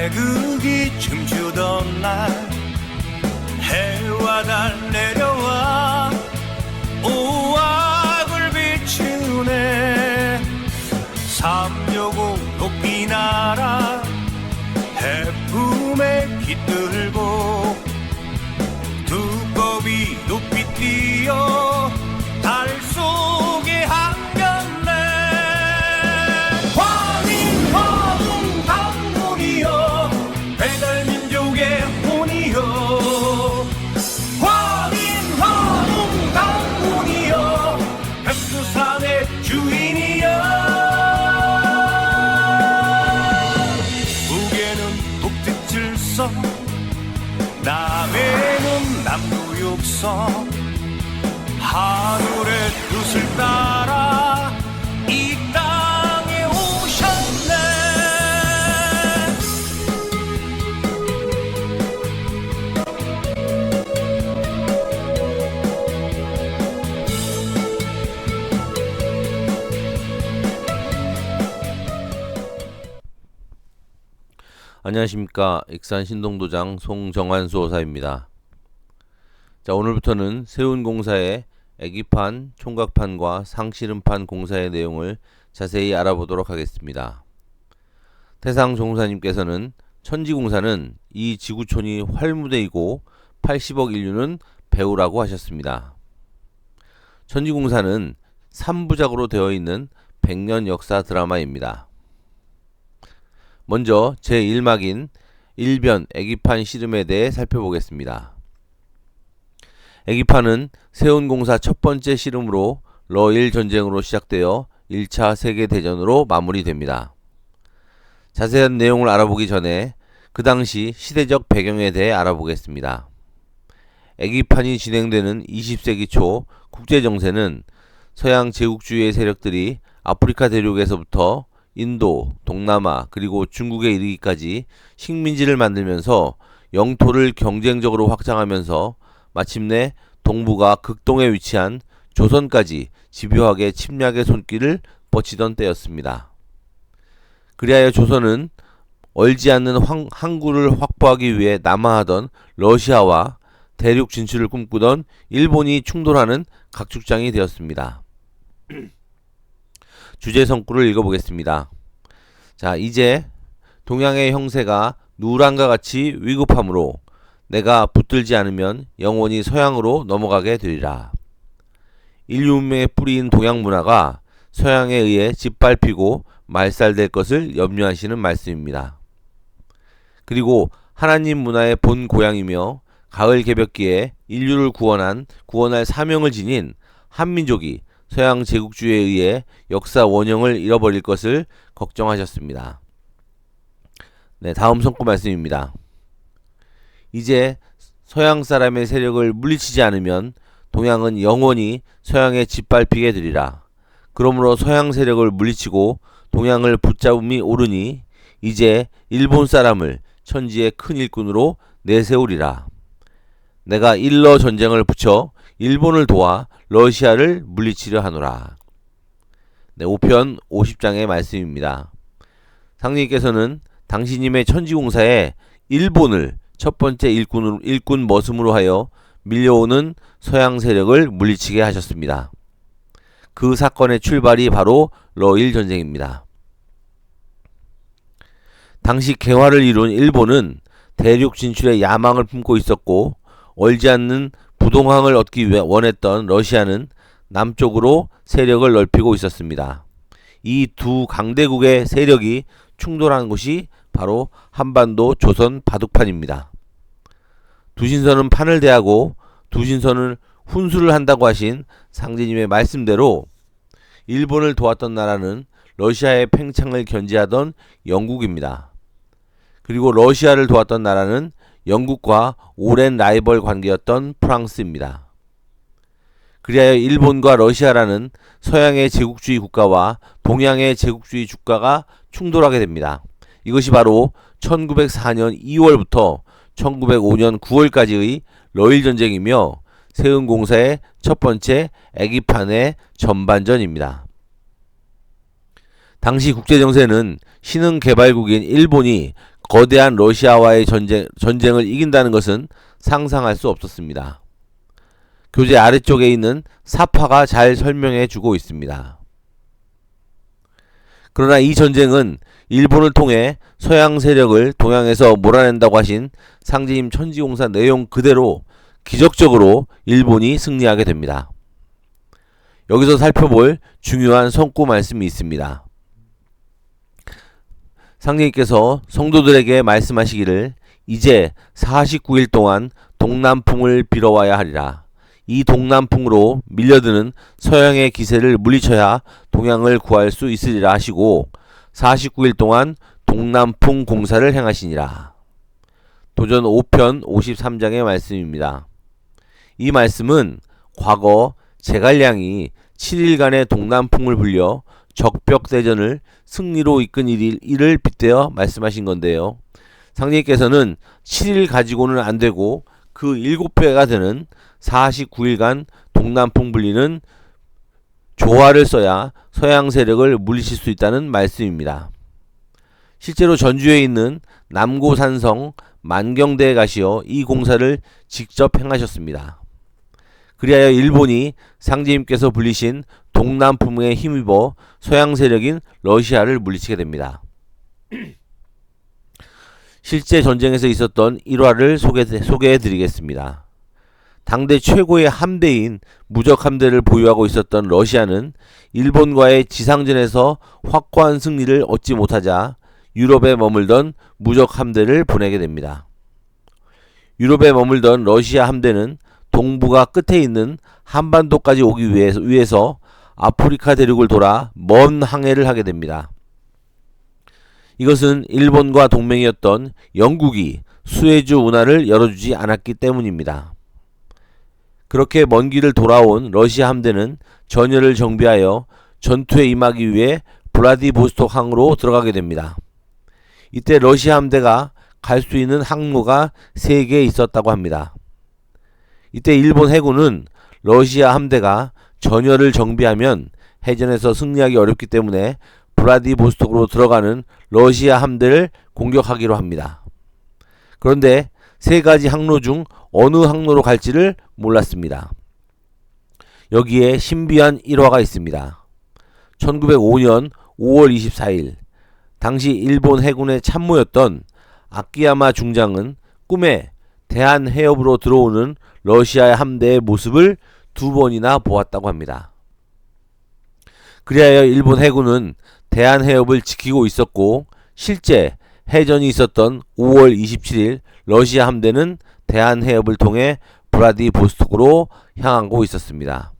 태극이 춤추던 날 해와 달 내려와 오악을 비추네. 삼조국 높이 날아 해품에 깃들고 두꺼비 높이 뛰어 달 속에 한겼네. 화민화웅 강문이여 배달민족의 혼이여. 화민화웅 강문이여 백두산의 주인이여. 북에는 북두칠성 남해는 남구육성 하늘의 뜻을 따라 이 땅에 오셨네. 안녕하십니까. 익산 신동도장 송정환 수호사입니다. 자, 오늘부터는 세운공사의 애기판, 총각판과 상씨름판 공사의 내용을 자세히 알아보도록 하겠습니다. 태상 종사님께서는 천지공사는 이 지구촌이 활무대이고 80억 인류는 배우라고 하셨습니다. 천지공사는 3부작으로 되어 있는 100년 역사 드라마입니다. 먼저 제1막인 일변 애기판 씨름에 대해 살펴보겠습니다. 애기판은 세운공사 첫 번째 씨름으로 러일 전쟁으로 시작되어 1차 세계대전으로 마무리됩니다. 자세한 내용을 알아보기 전에 그 당시 시대적 배경에 대해 알아보겠습니다. 애기판이 진행되는 20세기 초 국제정세는 서양 제국주의의 세력들이 아프리카 대륙에서부터 인도, 동남아, 그리고 중국에 이르기까지 식민지를 만들면서 영토를 경쟁적으로 확장하면서 마침내 동북아 극동에 위치한 조선까지 집요하게 침략의 손길을 뻗치던 때였습니다. 그리하여 조선은 얼지 않는 항구를 확보하기 위해 남하하던 러시아와 대륙 진출을 꿈꾸던 일본이 충돌하는 각축장이 되었습니다. 주제 성구를 읽어보겠습니다. 자, 이제 동양의 형세가 누란과 같이 위급함으로 내가 붙들지 않으면 영원히 서양으로 넘어가게 되리라. 인류 문명의 뿌리인 동양 문화가 서양에 의해 짓밟히고 말살될 것을 염려하시는 말씀입니다. 그리고 하나님 문화의 본 고향이며 가을 개벽기에 인류를 구원할 사명을 지닌 한민족이 서양 제국주의에 의해 역사 원형을 잃어버릴 것을 걱정하셨습니다. 네, 다음 성구 말씀입니다. 이제 서양 사람의 세력을 물리치지 않으면 동양은 영원히 서양에 짓밟히게 되리라. 그러므로 서양 세력을 물리치고 동양을 붙잡음이 옳으니 이제 일본 사람을 천지의 큰 일꾼으로 내세우리라. 내가 일러 전쟁을 붙여 일본을 도와 러시아를 물리치려 하노라. 네, 5편 50장의 말씀입니다. 상님께서는 당신님의 천지공사에 일본을 첫 번째 일꾼 머슴으로 하여 밀려오는 서양 세력을 물리치게 하셨습니다. 그 사건의 출발이 바로 러일 전쟁입니다. 당시 개화를 이룬 일본은 대륙 진출의 야망을 품고 있었고 얼지 않는 부동항을 얻기 위해 원했던 러시아는 남쪽으로 세력을 넓히고 있었습니다. 이 두 강대국의 세력이 충돌한 곳이 바로 한반도 조선 바둑판입니다. 두신선은 판을 대하고 두신선은 훈수를 한다고 하신 상제님의 말씀대로 일본을 도왔던 나라는 러시아의 팽창을 견제하던 영국입니다. 그리고 러시아를 도왔던 나라는 영국과 오랜 라이벌 관계였던 프랑스입니다. 그리하여 일본과 러시아라는 서양의 제국주의 국가와 동양의 제국주의 국가가 충돌하게 됩니다. 이것이 바로 1904년 2월부터 1905년 9월까지의 러일 전쟁이며 세운공사의 첫 번째 애기판의 전반전입니다. 당시 국제정세는 신흥개발국인 일본이 거대한 러시아와의 전쟁을 이긴다는 것은 상상할 수 없었습니다. 교재 아래쪽에 있는 사파가 잘 설명해 주고 있습니다. 그러나 이 전쟁은 일본을 통해 서양 세력을 동양에서 몰아낸다고 하신 상제님 천지공사 내용 그대로 기적적으로 일본이 승리하게 됩니다. 여기서 살펴볼 중요한 성구 말씀이 있습니다. 상제님께서 성도들에게 말씀하시기를 이제 49일 동안 동남풍을 빌어와야 하리라. 이 동남풍으로 밀려드는 서양의 기세를 물리쳐야 동양을 구할 수 있으리라 하시고 49일 동안 동남풍 공사를 행하시니라. 도전 5편 53장의 말씀입니다. 이 말씀은 과거 제갈량이 7일간의 동남풍을 불려 적벽대전을 승리로 이끈 일을 빗대어 말씀하신 건데요. 상제님께서는 7일 가지고는 안 되고 그 7배가 되는 49일간 동남풍 불리는 조화를 써야 서양 세력을 물리칠 수 있다는 말씀입니다. 실제로 전주에 있는 남고산성 만경대에 가시어 이 공사를 직접 행하셨습니다. 그리하여 일본이 상제님께서 불리신 동남풍에 힘입어 서양 세력인 러시아를 물리치게 됩니다. 실제 전쟁에서 있었던 일화를 소개해 드리겠습니다. 당대 최고의 함대인 무적 함대를 보유하고 있었던 러시아는 일본과의 지상전에서 확고한 승리를 얻지 못하자 유럽에 머물던 무적 함대를 보내게 됩니다. 유럽에 머물던 러시아 함대는 동북아 끝에 있는 한반도까지 오기 위해서 아프리카 대륙을 돌아 먼 항해를 하게 됩니다. 이것은 일본과 동맹이었던 영국이 수에즈 운하를 열어주지 않았기 때문입니다. 그렇게 먼 길을 돌아온 러시아 함대는 전열을 정비하여 전투에 임하기 위해 블라디보스톡 항으로 들어가게 됩니다. 이때 러시아 함대가 갈 수 있는 항로가 3개 있었다고 합니다. 이때 일본 해군은 러시아 함대가 전열을 정비하면 해전에서 승리하기 어렵기 때문에 블라디보스톡으로 들어가는 러시아 함대를 공격하기로 합니다. 그런데 3가지 항로 중 어느 항로로 갈지를 몰랐습니다. 여기에 신비한 일화가 있습니다. 1905년 5월 24일 당시 일본 해군의 참모였던 아키야마 중장은 꿈에 대한해협으로 들어오는 러시아의 함대의 모습을 2번이나 보았다고 합니다. 그리하여 일본 해군은 대한해협을 지키고 있었고 실제 해전이 있었던 5월 27일 러시아 함대는 대한해협을 통해 블라디보스톡으로 향하고 있었습니다.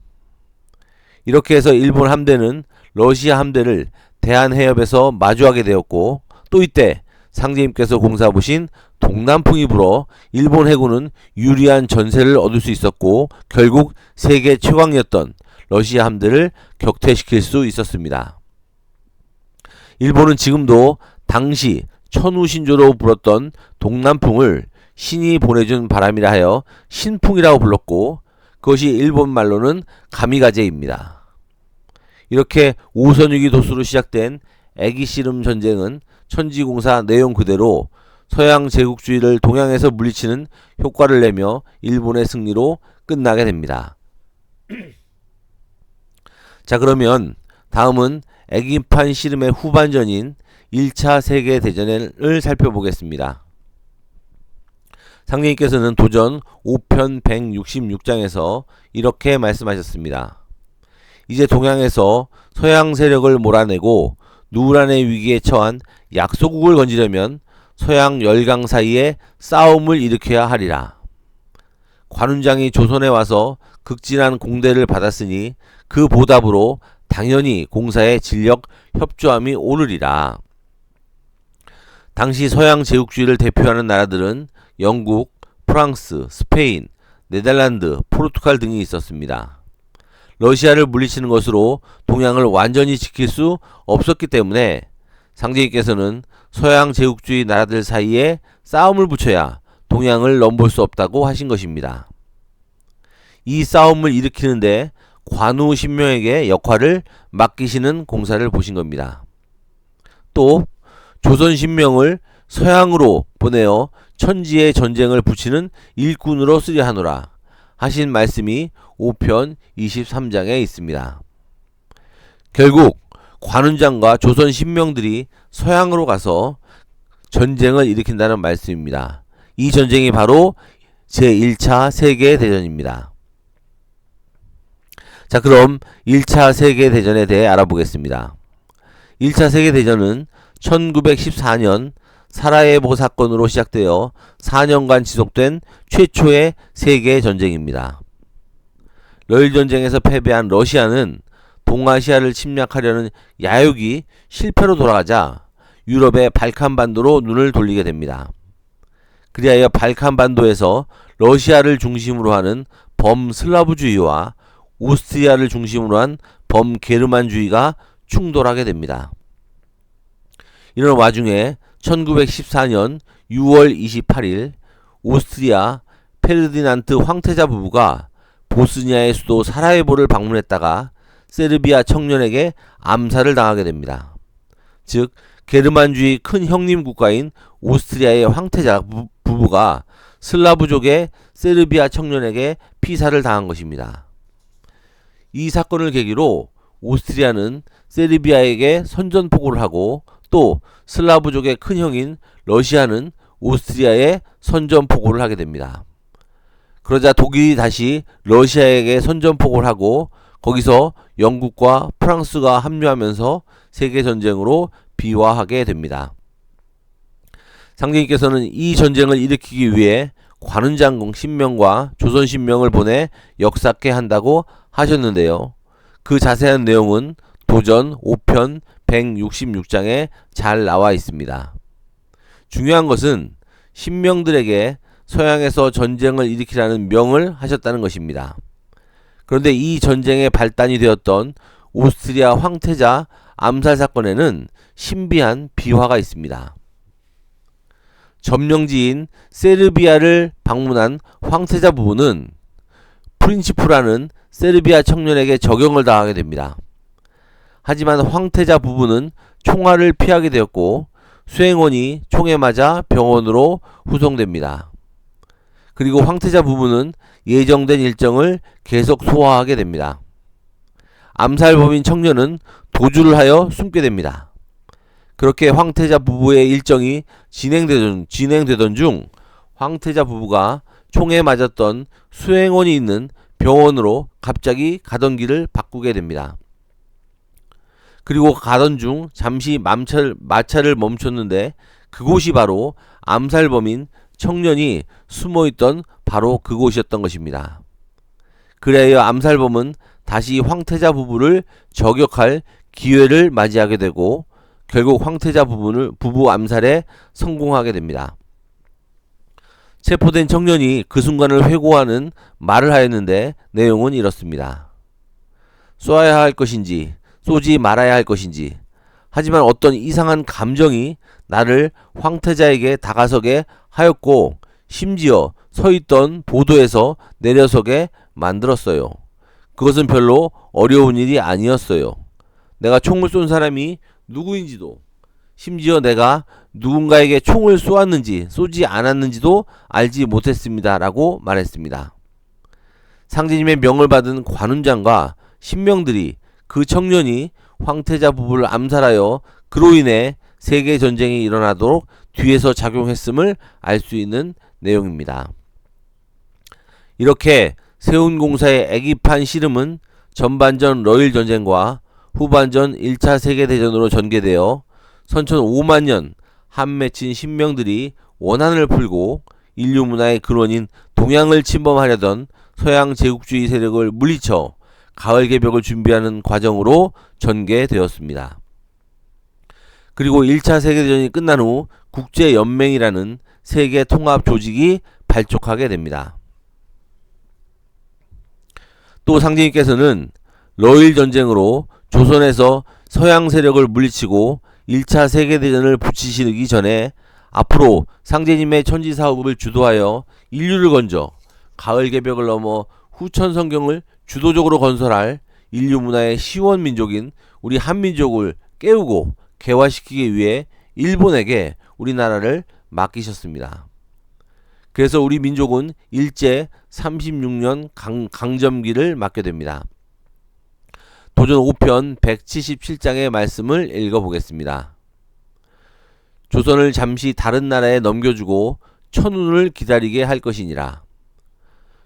이렇게 해서 일본 함대는 러시아 함대를 대한해협에서 마주하게 되었고 또 이때 상제님께서 공사 보신 동남풍이 불어 일본 해군은 유리한 전세를 얻을 수 있었고 결국 세계 최강이었던 러시아 함대를 격퇴시킬 수 있었습니다. 일본은 지금도 당시 천우신조로 불었던 동남풍을 신이 보내준 바람이라 하여 신풍이라고 불렀고 그것이 일본 말로는 가미가제입니다. 이렇게 오선유기 도수로 시작된 애기씨름 전쟁은 천지공사 내용 그대로 서양 제국주의를 동양에서 물리치는 효과를 내며 일본의 승리로 끝나게 됩니다. 자, 그러면 다음은 애기판 씨름의 후반전인 1차 세계대전을 살펴보겠습니다. 상제님께서는 도전 5편 166장에서 이렇게 말씀하셨습니다. 이제 동양에서 서양 세력을 몰아내고 누란의 위기에 처한 약소국을 건지려면 서양 열강 사이에 싸움을 일으켜야 하리라. 관운장이 조선에 와서 극진한 공대를 받았으니 그 보답으로 당연히 공사의 진력 협조함이 오르리라. 당시 서양 제국주의를 대표하는 나라들은 영국, 프랑스, 스페인, 네덜란드, 포르투갈 등이 있었습니다. 러시아를 물리치는 것으로 동양을 완전히 지킬 수 없었기 때문에 상제님께서는 서양 제국주의 나라들 사이에 싸움을 붙여야 동양을 넘볼 수 없다고 하신 것입니다. 이 싸움을 일으키는데 관우 신명에게 역할을 맡기시는 공사를 보신 겁니다. 또 조선 신명을 서양으로 보내어 천지의 전쟁을 붙이는 일꾼으로 쓰려 하노라 하신 말씀이 5편 23장에 있습니다. 결국 관운장과 조선 신명들이 서양으로 가서 전쟁을 일으킨다는 말씀입니다. 이 전쟁이 바로 제1차 세계대전입니다. 자, 그럼 1차 세계대전에 대해 알아보겠습니다. 1차 세계대전은 1914년 사라예보 사건으로 시작되어 4년간 지속된 최초의 세계전쟁입니다. 러일전쟁에서 패배한 러시아는 동아시아를 침략하려는 야욕이 실패로 돌아가자 유럽의 발칸반도로 눈을 돌리게 됩니다. 그리하여 발칸반도에서 러시아를 중심으로 하는 범슬라브주의와 오스트리아를 중심으로 한 범게르만주의가 충돌하게 됩니다. 이런 와중에 1914년 6월 28일 오스트리아 페르디난트 황태자 부부가 보스니아의 수도 사라예보를 방문했다가 세르비아 청년에게 암살을 당하게 됩니다. 즉 게르만주의 큰 형님 국가인 오스트리아의 황태자 부부가 슬라브족의 세르비아 청년에게 피살을 당한 것입니다. 이 사건을 계기로 오스트리아는 세르비아에게 선전포고를 하고 또 슬라브족의 큰 형인 러시아는 오스트리아에 선전포고를 하게 됩니다. 그러자 독일이 다시 러시아에게 선전포고를 하고 거기서 영국과 프랑스가 합류하면서 세계전쟁으로 비화하게 됩니다. 상제님께서는 이 전쟁을 일으키기 위해 관운장 신명과 조선 신명을 보내 역사케 한다고 하셨는데요. 그 자세한 내용은 도전 5편 166장에 잘 나와 있습니다. 중요한 것은 신명들에게 서양에서 전쟁을 일으키라는 명을 하셨다는 것입니다. 그런데 이 전쟁의 발단이 되었던 오스트리아 황태자 암살 사건에는 신비한 비화가 있습니다. 점령지인 세르비아를 방문한 황태자 부부는 프린치프라는 세르비아 청년에게 적용을 당하게 됩니다. 하지만 황태자 부부는 총알을 피하게 되었고 수행원이 총에 맞아 병원으로 후송됩니다. 그리고 황태자 부부는 예정된 일정을 계속 소화하게 됩니다. 암살범인 청년은 도주를 하여 숨게 됩니다. 그렇게 황태자 부부의 일정이 진행되던 중 황태자 부부가 총에 맞았던 수행원이 있는 병원으로 갑자기 가던 길을 바꾸게 됩니다. 그리고 가던 중 잠시 마차를 멈췄는데 그곳이 바로 암살범인 청년이 숨어있던 바로 그곳이었던 것입니다. 그래야 암살범은 다시 황태자 부부를 저격할 기회를 맞이하게 되고 결국 황태자 부부 암살에 성공하게 됩니다. 체포된 청년이 그 순간을 회고하는 말을 하였는데 내용은 이렇습니다. 쏘아야 할 것인지 쏘지 말아야 할 것인지 하지만 어떤 이상한 감정이 나를 황태자에게 다가서게 하였고 심지어 서있던 보도에서 내려서게 만들었어요. 그것은 별로 어려운 일이 아니었어요. 내가 총을 쏜 사람이 누구인지도 심지어 내가 누군가에게 총을 쏘았는지 쏘지 않았는지도 알지 못했습니다. 라고 말했습니다. 상제님의 명을 받은 관운장과 신명들이 그 청년이 황태자 부부를 암살하여 그로 인해 세계전쟁이 일어나도록 뒤에서 작용했음을 알 수 있는 내용입니다. 이렇게 세운공사의 애기판 씨름은 전반전 러일전쟁과 후반전 1차 세계대전으로 전개되어 선천 5만년 한 맺힌 신명들이 원한을 풀고 인류 문화의 근원인 동양을 침범하려던 서양 제국주의 세력을 물리쳐 가을 개벽을 준비하는 과정으로 전개되었습니다. 그리고 1차 세계대전이 끝난 후 국제연맹이라는 세계 통합 조직이 발족하게 됩니다. 또 상제님께서는 러일 전쟁으로 조선에서 서양 세력을 물리치고 1차 세계대전을 붙이시기 전에 앞으로 상제님의 천지사업을 주도하여 인류를 건져 가을 개벽을 넘어 후천 성경을 주도적으로 건설할 인류 문화의 시원민족인 우리 한민족을 깨우고 개화시키기 위해 일본에게 우리나라를 맡기셨습니다. 그래서 우리 민족은 일제 36년 강점기를 맞게 됩니다. 도전 5편 177장의 말씀을 읽어보겠습니다. 조선을 잠시 다른 나라에 넘겨주고 천운을 기다리게 할 것이니라.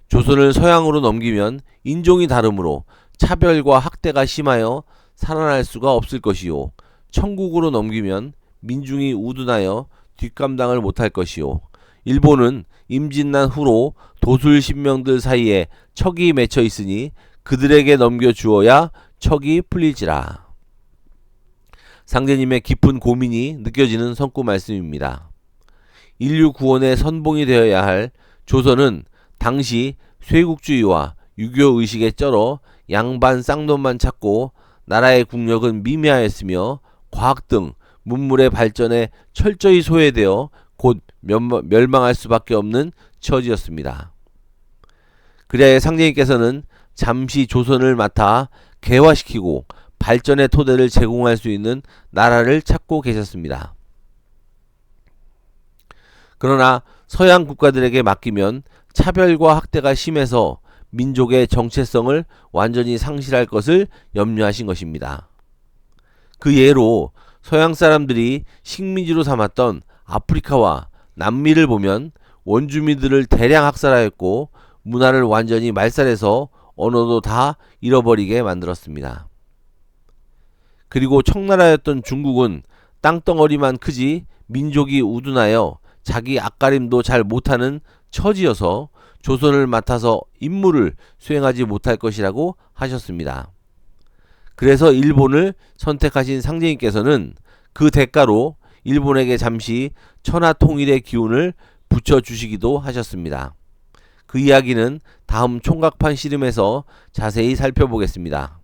조선을 서양으로 넘기면 인종이 다르므로 차별과 학대가 심하여 살아날 수가 없을 것이요. 천국으로 넘기면 민중이 우둔하여 뒷감당을 못할 것이요. 일본은 임진난 후로 도술 신명들 사이에 척이 맺혀 있으니 그들에게 넘겨주어야 척이 풀릴지라. 상제님의 깊은 고민이 느껴지는 성구 말씀입니다. 인류 구원의 선봉이 되어야 할 조선은 당시 쇄국주의와 유교의식에 쩔어 양반 쌍놈만 찾고 나라의 국력은 미미하였으며 과학 등 문물의 발전에 철저히 소외되어 곧 멸망할 수밖에 없는 처지였습니다. 그리하여 상제님께서는 잠시 조선을 맡아 개화시키고 발전의 토대를 제공할 수 있는 나라를 찾고 계셨습니다. 그러나 서양 국가들에게 맡기면 차별과 학대가 심해서 민족의 정체성을 완전히 상실할 것을 염려하신 것입니다. 그 예로 서양 사람들이 식민지로 삼았던 아프리카와 남미를 보면 원주민들을 대량 학살하였고 문화를 완전히 말살해서 언어도 다 잃어버리게 만들었습니다. 그리고 청나라였던 중국은 땅덩어리만 크지 민족이 우둔하여 자기 앞가림도 잘 못하는 처지여서 조선을 맡아서 임무를 수행하지 못할 것이라고 하셨습니다. 그래서 일본을 선택하신 상제님께서는 그 대가로 일본에게 잠시 천하통일의 기운을 붙여주시기도 하셨습니다. 그 이야기는 다음 총각판 씨름에서 자세히 살펴보겠습니다.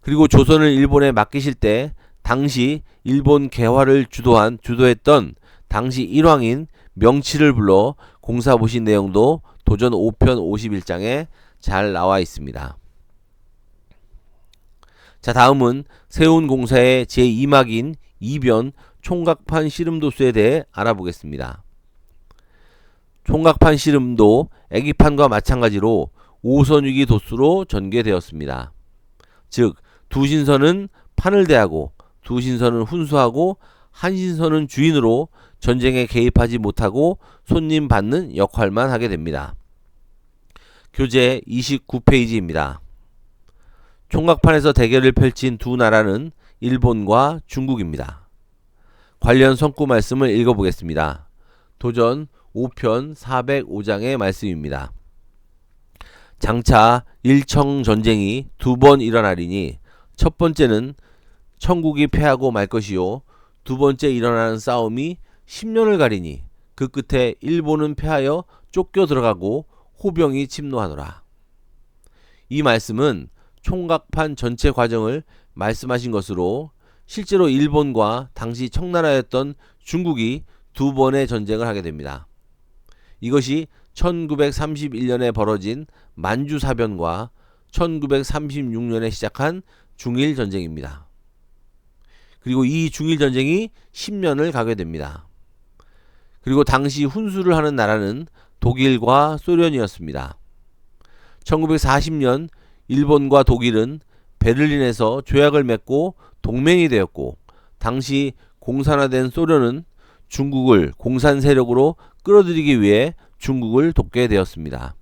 그리고 조선을 일본에 맡기실 때 당시 일본 개화를 주도했던 당시 일왕인 명치를 불러 공사 보신 내용도 도전 5편 51장에 잘 나와 있습니다. 자, 다음은 세운 공사의 제2막인 2변 총각판 씨름도수에 대해 알아보겠습니다. 총각판 씨름도 애기판과 마찬가지로 5선위기 도수로 전개되었습니다. 즉, 두 신선은 판을 대하고 두 신선은 훈수하고 한 신선은 주인으로 전쟁에 개입하지 못하고 손님 받는 역할만 하게 됩니다. 교재 29페이지입니다. 총각판에서 대결을 펼친 두 나라는 일본과 중국입니다. 관련 성구 말씀을 읽어보겠습니다. 도전 5편 405장의 말씀입니다. 장차 일청전쟁이 두 번 일어나리니 첫 번째는 청국이 패하고 말 것이요 두 번째 일어나는 싸움이 10년을 가리니 그 끝에 일본은 패하여 쫓겨 들어가고 호병이 침노하노라. 이 말씀은 총각판 전체 과정을 말씀하신 것으로 실제로 일본과 당시 청나라였던 중국이 두 번의 전쟁을 하게 됩니다. 이것이 1931년에 벌어진 만주사변과 1936년에 시작한 중일전쟁입니다. 그리고 이 중일전쟁이 10년을 가게 됩니다. 그리고 당시 훈수를 하는 나라는 독일과 소련이었습니다. 1940년 일본과 독일은 베를린에서 조약을 맺고 동맹이 되었고 당시 공산화된 소련은 중국을 공산 세력으로 끌어들이기 위해 중국을 돕게 되었습니다.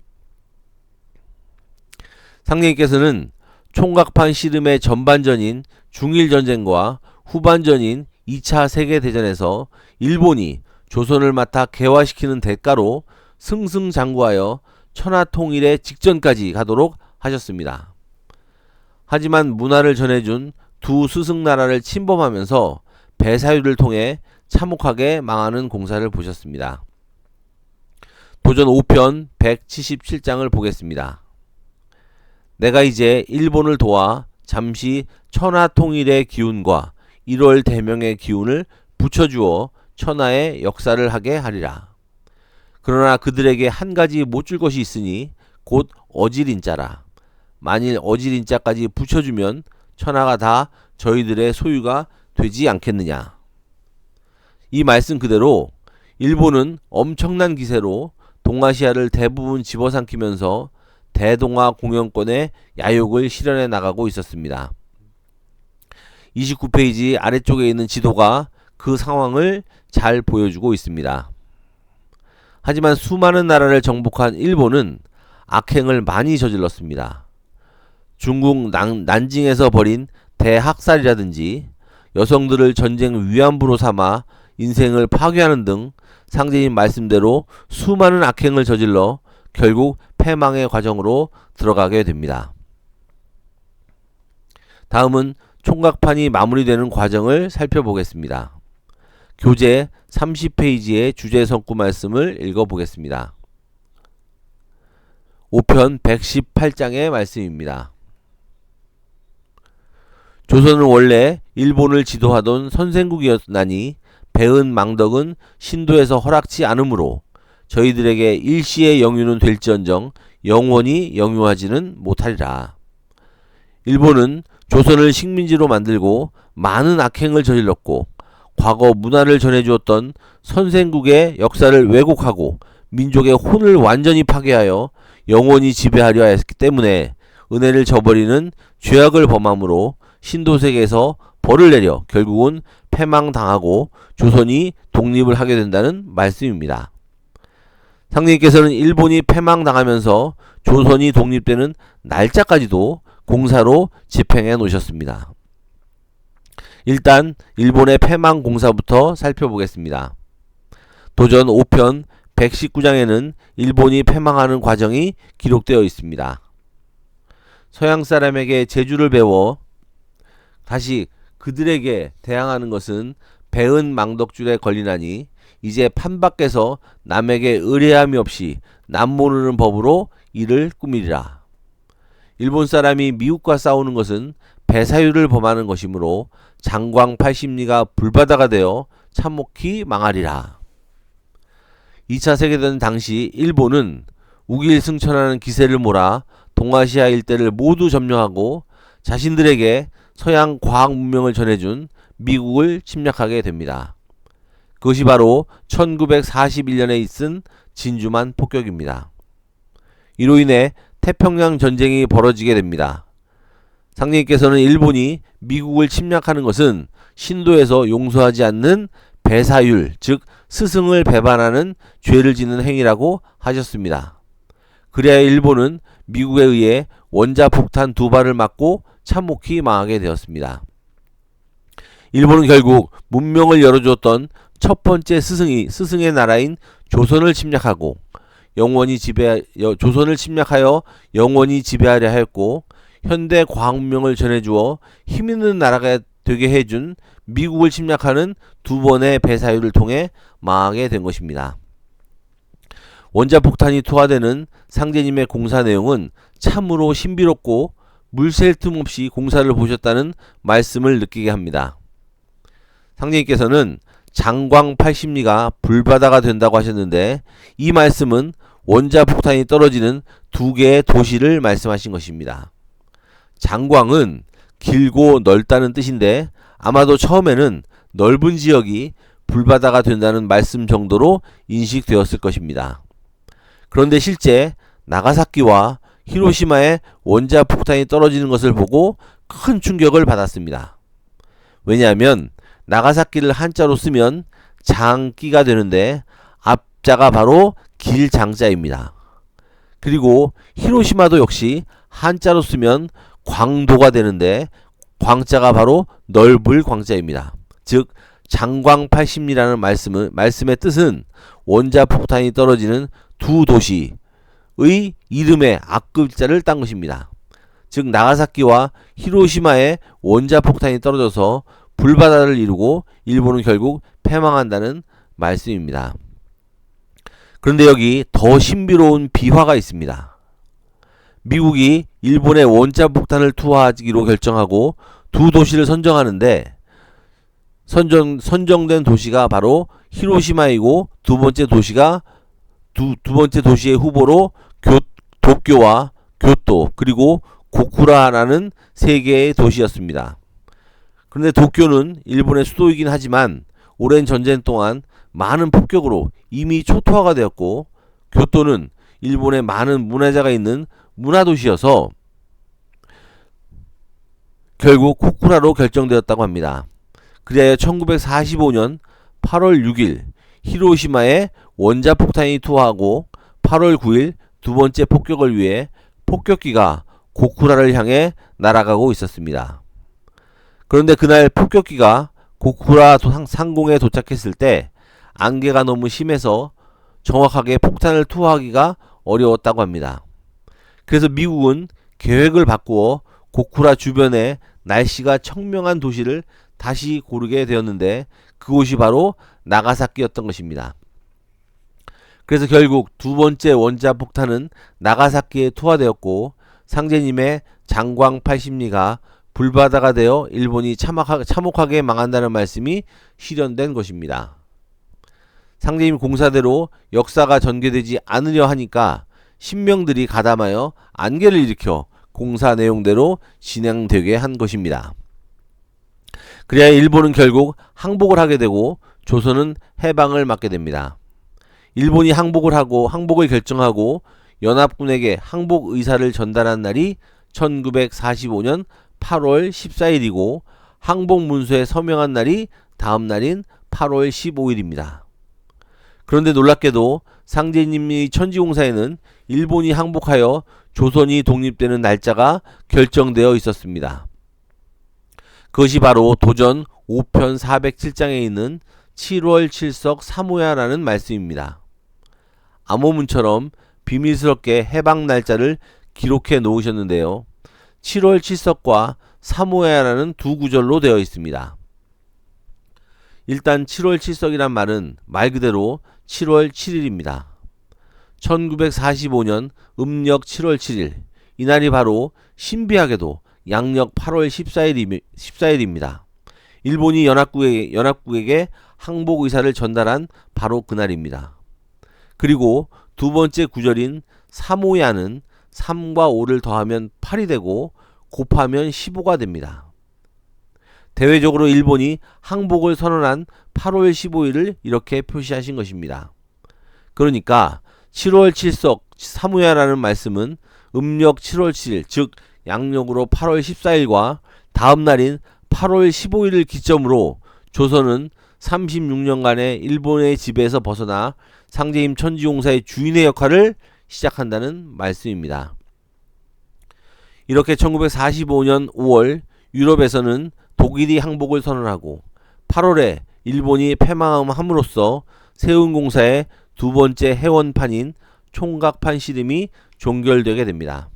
상제님께서는 총각판 씨름의 전반전인 중일전쟁과 후반전인 2차 세계대전에서 일본이 조선을 맡아 개화시키는 대가로 승승장구하여 천하통일의 직전까지 가도록 하셨습니다. 하지만 문화를 전해준 두 스승나라를 침범하면서 배사유를 통해 참혹하게 망하는 공사를 보셨습니다. 도전 5편 177장을 보겠습니다. 내가 이제 일본을 도와 잠시 천하통일의 기운과 1월 대명의 기운을 붙여주어 천하의 역사를 하게 하리라. 그러나 그들에게 한 가지 못 줄 것이 있으니 곧 어질인자라. 만일 어질인자까지 붙여주면 천하가 다 저희들의 소유가 되지 않겠느냐. 이 말씀 그대로 일본은 엄청난 기세로 동아시아를 대부분 집어삼키면서 대동아 공영권의 야욕을 실현해 나가고 있었습니다. 29페이지 아래쪽에 있는 지도가 그 상황을 잘 보여주고 있습니다. 하지만 수많은 나라를 정복한 일본은 악행을 많이 저질렀습니다. 중국 난징에서 벌인 대학살이라든지 여성들을 전쟁 위안부로 삼아 인생을 파괴하는 등 상제님 말씀대로 수많은 악행을 저질러 결국 패망의 과정으로 들어가게 됩니다. 다음은 총각판이 마무리되는 과정을 살펴보겠습니다. 교재 30페이지의 주제 성구 말씀을 읽어보겠습니다. 5편 118장의 말씀입니다. 조선은 원래 일본을 지도하던 선생국이었나니 배은 망덕은 신도에서 허락치 않으므로 저희들에게 일시의 영유는 될지언정 영원히 영유하지는 못하리라. 일본은 조선을 식민지로 만들고 많은 악행을 저질렀고 과거 문화를 전해주었던 선생국의 역사를 왜곡하고 민족의 혼을 완전히 파괴하여 영원히 지배하려 했기 때문에 은혜를 저버리는 죄악을 범함으로 신도세계에서 벌을 내려 결국은 패망당하고 조선이 독립을 하게 된다는 말씀입니다. 상님께서는 일본이 패망당하면서 조선이 독립되는 날짜까지도 공사로 집행해 놓으셨습니다. 일단 일본의 패망 공사부터 살펴보겠습니다. 도전 5편 119장에는 일본이 패망하는 과정이 기록되어 있습니다. 서양 사람에게 재주를 배워 다시 그들에게 대항하는 것은 배은 망덕줄에 걸리나니 이제 판밖에서 남에게 의뢰함이 없이 남모르는 법으로 이를 꾸미리라. 일본 사람이 미국과 싸우는 것은 배사유를 범하는 것이므로 장광 80리가 불바다가 되어 참혹히 망하리라. 2차 세계대전 당시 일본은 우길승천하는 기세를 몰아 동아시아 일대를 모두 점령하고 자신들에게 서양 과학 문명을 전해준 미국을 침략하게 됩니다. 그것이 바로 1941년에 있은 진주만 폭격입니다. 이로 인해 태평양 전쟁이 벌어지게 됩니다. 상님께서는 일본이 미국을 침략하는 것은 신도에서 용서하지 않는 배사율, 즉 스승을 배반하는 죄를 짓는 행위라고 하셨습니다. 그래야 일본은 미국에 의해 원자폭탄 2발을 맞고 참혹히 망하게 되었습니다. 일본은 결국 문명을 열어주었던 첫 번째 스승의 나라인 조선을 침략하고 조선을 침략하여 영원히 지배하려 하였고 현대 과학 문명을 전해주어 힘있는 나라가 되게 해준 미국을 침략하는 두 번의 배사유를 통해 망하게 된 것입니다. 원자폭탄이 투하되는 상제님의 공사 내용은 참으로 신비롭고 물샐 틈 없이 공사를 보셨다는 말씀을 느끼게 합니다. 상제님께서는 장광 80리가 불바다가 된다고 하셨는데 이 말씀은 원자폭탄이 떨어지는 두 개의 도시를 말씀하신 것입니다. 장광은 길고 넓다는 뜻인데 아마도 처음에는 넓은 지역이 불바다가 된다는 말씀 정도로 인식되었을 것입니다. 그런데 실제 나가사키와 히로시마에 원자폭탄이 떨어지는 것을 보고 큰 충격을 받았습니다. 왜냐하면 나가사키를 한자로 쓰면 장기가 되는데 앞자가 바로 길장자입니다. 그리고 히로시마도 역시 한자로 쓰면 광도가 되는데 광자가 바로 넓을 광자입니다. 즉 장광 80리라는 말씀의 뜻은 원자폭탄이 떨어지는 두 도시의 이름의 앞글자를 딴 것입니다. 즉 나가사키와 히로시마에 원자폭탄이 떨어져서 불바다를 이루고 일본은 결국 패망한다는 말씀입니다. 그런데 여기 더 신비로운 비화가 있습니다. 미국이 일본에 원자폭탄을 투하하기로 결정하고 두 도시를 선정하는데 선정된 도시가 바로 히로시마이고 두 번째 도시의 후보로 도쿄와 교토 그리고 고쿠라라는 세 개의 도시였습니다. 그런데 도쿄는 일본의 수도이긴 하지만 오랜 전쟁 동안 많은 폭격으로 이미 초토화가 되었고, 교토는 일본의 많은 문화자가 있는 문화도시여서 결국 코쿠라로 결정되었다고 합니다. 그리하여 1945년 8월 6일 히로시마에 원자폭탄이 투하하고 8월 9일 두 번째 폭격을 위해 폭격기가 고쿠라를 향해 날아가고 있었습니다. 그런데 그날 폭격기가 고쿠라 상공에 도착했을 때 안개가 너무 심해서 정확하게 폭탄을 투하하기가 어려웠다고 합니다. 그래서 미국은 계획을 바꾸어 고쿠라 주변에 날씨가 청명한 도시를 다시 고르게 되었는데 그곳이 바로 나가사키였던 것입니다. 그래서 결국 두 번째 원자폭탄은 나가사키에 투하되었고 상제님의 장광 80리가 불바다가 되어 일본이 참혹하게 망한다는 말씀이 실현된 것입니다. 상제님 공사대로 역사가 전개되지 않으려 하니까 신명들이 가담하여 안개를 일으켜 공사 내용대로 진행되게 한 것입니다. 그래야 일본은 결국 항복을 하게 되고 조선은 해방을 맞게 됩니다. 일본이 항복을 결정하고 연합군에게 항복 의사를 전달한 날이 1945년 8월 14일이고 항복 문서에 서명한 날이 다음 날인 8월 15일입니다. 그런데 놀랍게도 상제님의 천지공사에는 일본이 항복하여 조선이 독립되는 날짜가 결정되어 있었습니다. 그것이 바로 도전 5편 407장에 있는 7월 7석 사모야라는 말씀입니다. 암호문처럼 비밀스럽게 해방 날짜를 기록해 놓으셨는데요. 7월 7석과 사모야라는 두 구절로 되어 있습니다. 일단 7월 7석이란 말은 말 그대로 7월 7일입니다. 1945년 음력 7월 7일, 이날이 바로 신비하게도 양력 8월 14일입니다. 일본이 연합국에게 항복 의사를 전달한 바로 그날입니다. 그리고 두 번째 구절인 사모야는 3과 5를 더하면 8이 되고 곱하면 15가 됩니다. 대외적으로 일본이 항복을 선언한 8월 15일을 이렇게 표시하신 것입니다. 그러니까 7월 7석 사무야라는 말씀은 음력 7월 7일, 즉 양력으로 8월 14일과 다음 날인 8월 15일을 기점으로 조선은 36년간의 일본의 지배에서 벗어나 상제임 천지용사의 주인의 역할을 시작한다는 말씀입니다. 이렇게 1945년 5월 유럽에서는 독일이 항복을 선언하고 8월에 일본이 패망함으로써 세운공사의 두 번째 해원판인 총각판 씨름이 종결되게 됩니다.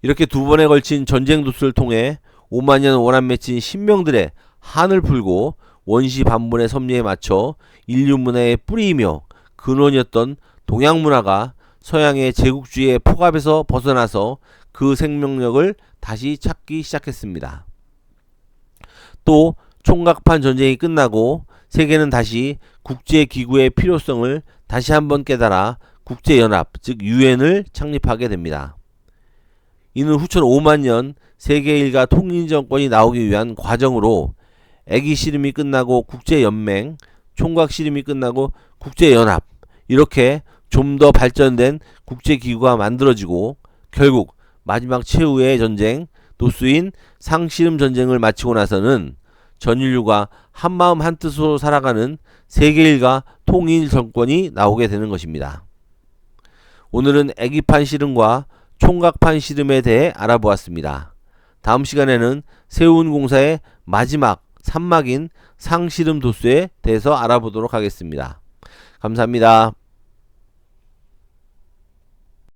이렇게 두 번에 걸친 전쟁 도수를 통해 5만년 원한 맺힌 신명들의 한을 풀고 원시 반본의 섭리에 맞춰 인류 문화의 뿌리이며 근원이었던 동양 문화가 서양의 제국주의의 폭압에서 벗어나서 그 생명력을 다시 찾기 시작했습니다. 또 총각판 전쟁이 끝나고 세계는 다시 국제기구의 필요성을 다시 한번 깨달아 국제연합, 즉 유엔을 창립하게 됩니다. 이는 후천 5만 년 세계 일가 통일정권이 나오기 위한 과정으로 애기 씨름이 끝나고 국제연맹, 총각 씨름이 끝나고 국제연합, 이렇게 좀 더 발전된 국제기구가 만들어지고 결국 마지막 최후의 전쟁, 도수인 상씨름 전쟁을 마치고 나서는 전 인류가 한마음 한뜻으로 살아가는 세계일가 통일 정권이 나오게 되는 것입니다. 오늘은 애기판 씨름과 총각판 씨름에 대해 알아보았습니다. 다음 시간에는 세운공사의 마지막 3막인 상씨름 도수에 대해서 알아보도록 하겠습니다. 감사합니다.